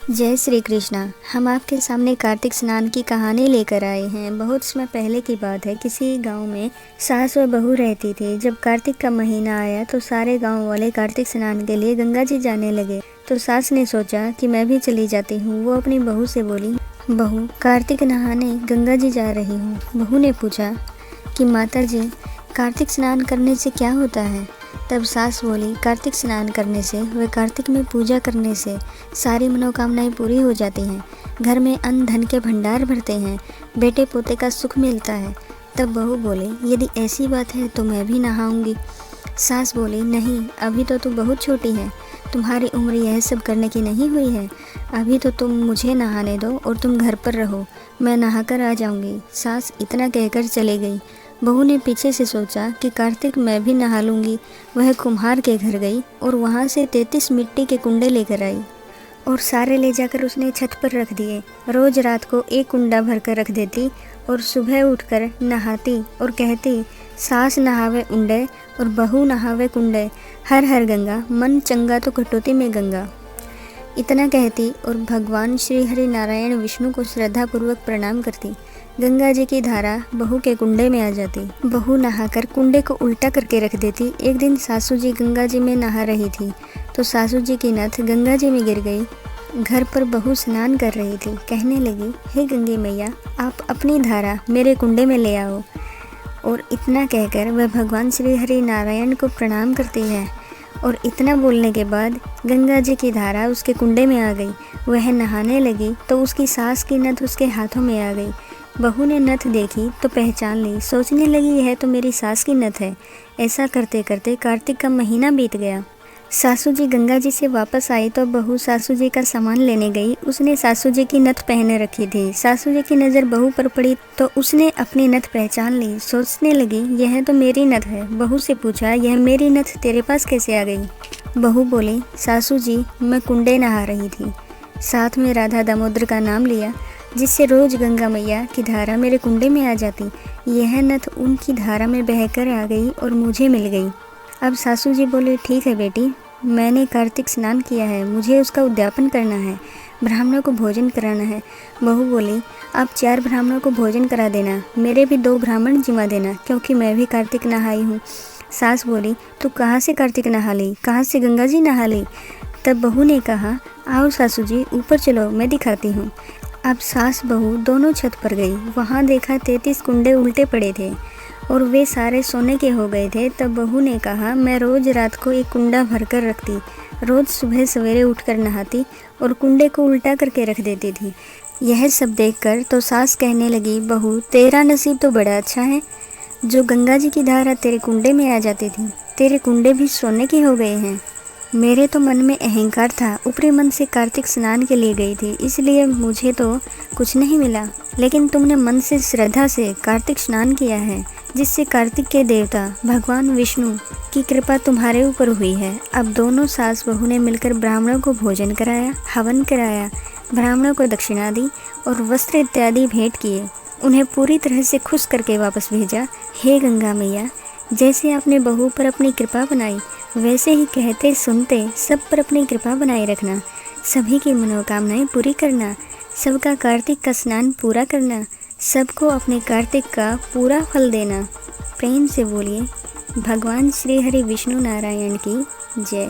जय श्री कृष्णा। हम आपके सामने कार्तिक स्नान की कहानी लेकर आए हैं। बहुत समय पहले की बात है। किसी गांव में सास व बहू रहती थी। जब कार्तिक का महीना आया तो सारे गांव वाले कार्तिक स्नान के लिए गंगा जी जाने लगे। तो सास ने सोचा कि मैं भी चली जाती हूँ। वो अपनी बहू से बोली, बहू, कार्तिक नहाने गंगा जी जा रही हूँ। बहू ने पूछा कि माता जी, कार्तिक स्नान करने से क्या होता है? तब सास बोली, कार्तिक स्नान करने से व कार्तिक में पूजा करने से सारी मनोकामनाएं पूरी हो जाती हैं। घर में अन्न धन के भंडार भरते हैं। बेटे पोते का सुख मिलता है। तब बहू बोली, यदि ऐसी बात है तो मैं भी नहाऊंगी। सास बोली, नहीं, अभी तो तू बहुत छोटी है। तुम्हारी उम्र यह सब करने की नहीं हुई है। अभी तो तुम मुझे नहाने दो और तुम घर पर रहो, मैं नहाकर आ जाऊंगी। सास इतना कहकर चली गई। बहू ने पीछे से सोचा कि कार्तिक मैं भी नहा लूँगी। वह कुम्हार के घर गई और वहाँ से 33 मिट्टी के कुंडे लेकर आई और सारे ले जाकर उसने छत पर रख दिए। रोज रात को एक कुंडा भरकर रख देती और सुबह उठकर नहाती और कहती, सास नहावे उंडे और बहू नहावे कुंडे, हर हर गंगा, मन चंगा तो कटौती में गंगा। इतना कहती और भगवान श्री हरि नारायण विष्णु को श्रद्धापूर्वक प्रणाम करती। गंगा जी की धारा बहू के कुंडे में आ जाती। बहू नहाकर कुंडे को उल्टा करके रख देती। एक दिन सासू जी गंगा जी में नहा रही थी तो सासू जी की नथ गंगा जी में गिर गई। घर पर बहू स्नान कर रही थी। कहने लगी, हे गंगे मैया, आप अपनी धारा मेरे कुंडे में ले आओ। और इतना कहकर वह भगवान श्री हरि नारायण को प्रणाम करती है। और इतना बोलने के बाद गंगा जी की धारा उसके कुंडे में आ गई। वह नहाने लगी तो उसकी सास की नथ उसके हाथों में आ गई। बहू ने नथ देखी तो पहचान ली। सोचने लगी, यह तो मेरी सास की नथ है। ऐसा करते करते कार्तिक का महीना बीत गया। सासू जी गंगा जी से वापस आई तो बहू सासू जी का सामान लेने गई। उसने सासू जी की नथ पहने रखी थी। सासू जी की नज़र बहू पर पड़ी तो उसने अपनी नथ पहचान ली। सोचने लगी, यह तो मेरी नथ है। बहू से पूछा, यह मेरी नथ तेरे पास कैसे आ गई? बहू बोली, सासू जी, मैं कुंडे नहा रही थी, साथ में राधा दामोदर का नाम लिया, जिससे रोज गंगा मैया की धारा मेरे कुंडे में आ जाती। यह नथ उनकी धारा में बहकर आ गई और मुझे मिल गई। अब सासू जी बोले, ठीक है बेटी, मैंने कार्तिक स्नान किया है, मुझे उसका उद्यापन करना है, ब्राह्मणों को भोजन कराना है। बहू बोली, आप 4 ब्राह्मणों को भोजन करा देना, मेरे भी 2 ब्राह्मण जिमा देना, क्योंकि मैं भी कार्तिक नहाई हूँ। सास बोली, तू कहाँ से कार्तिक नहा ली? कहाँ से गंगा जी नहा ली? तब बहू ने कहा, आओ सासू जी, ऊपर चलो, मैं दिखाती हूँ। अब सास बहू दोनों छत पर गई। वहाँ देखा 33 कुंडे उल्टे पड़े थे और वे सारे सोने के हो गए थे। तब बहू ने कहा, मैं रोज रात को एक कुंडा भरकर रखती, रोज सुबह सवेरे उठकर नहाती और कुंडे को उल्टा करके रख देती थी। यह सब देखकर तो सास कहने लगी, बहू, तेरा नसीब तो बड़ा अच्छा है, जो गंगा जी की धारा तेरे कुंडे में आ जाती थी। तेरे कुंडे भी सोने के हो गए हैं। मेरे तो मन में अहंकार था, ऊपरी मन से कार्तिक स्नान के लिए गई थी, इसलिए मुझे तो कुछ नहीं मिला। लेकिन तुमने मन से श्रद्धा से कार्तिक स्नान किया है, जिससे कार्तिक के देवता भगवान विष्णु की कृपा तुम्हारे ऊपर हुई है। अब दोनों सास बहू ने मिलकर ब्राह्मणों को भोजन कराया, हवन कराया, ब्राह्मणों को दक्षिणा दी और वस्त्र इत्यादि भेंट किए। उन्हें पूरी तरह से खुश करके वापस भेजा। हे गंगा मैया, जैसे आपने बहू पर अपनी कृपा बनाई, वैसे ही कहते सुनते सब पर अपनी कृपा बनाए रखना। सभी की मनोकामनाएं पूरी करना, सबका कार्तिक का स्नान पूरा करना, सबको अपने कार्तिक का पूरा फल देना। प्रेम से बोलिए, भगवान श्री हरि विष्णु नारायण की जय।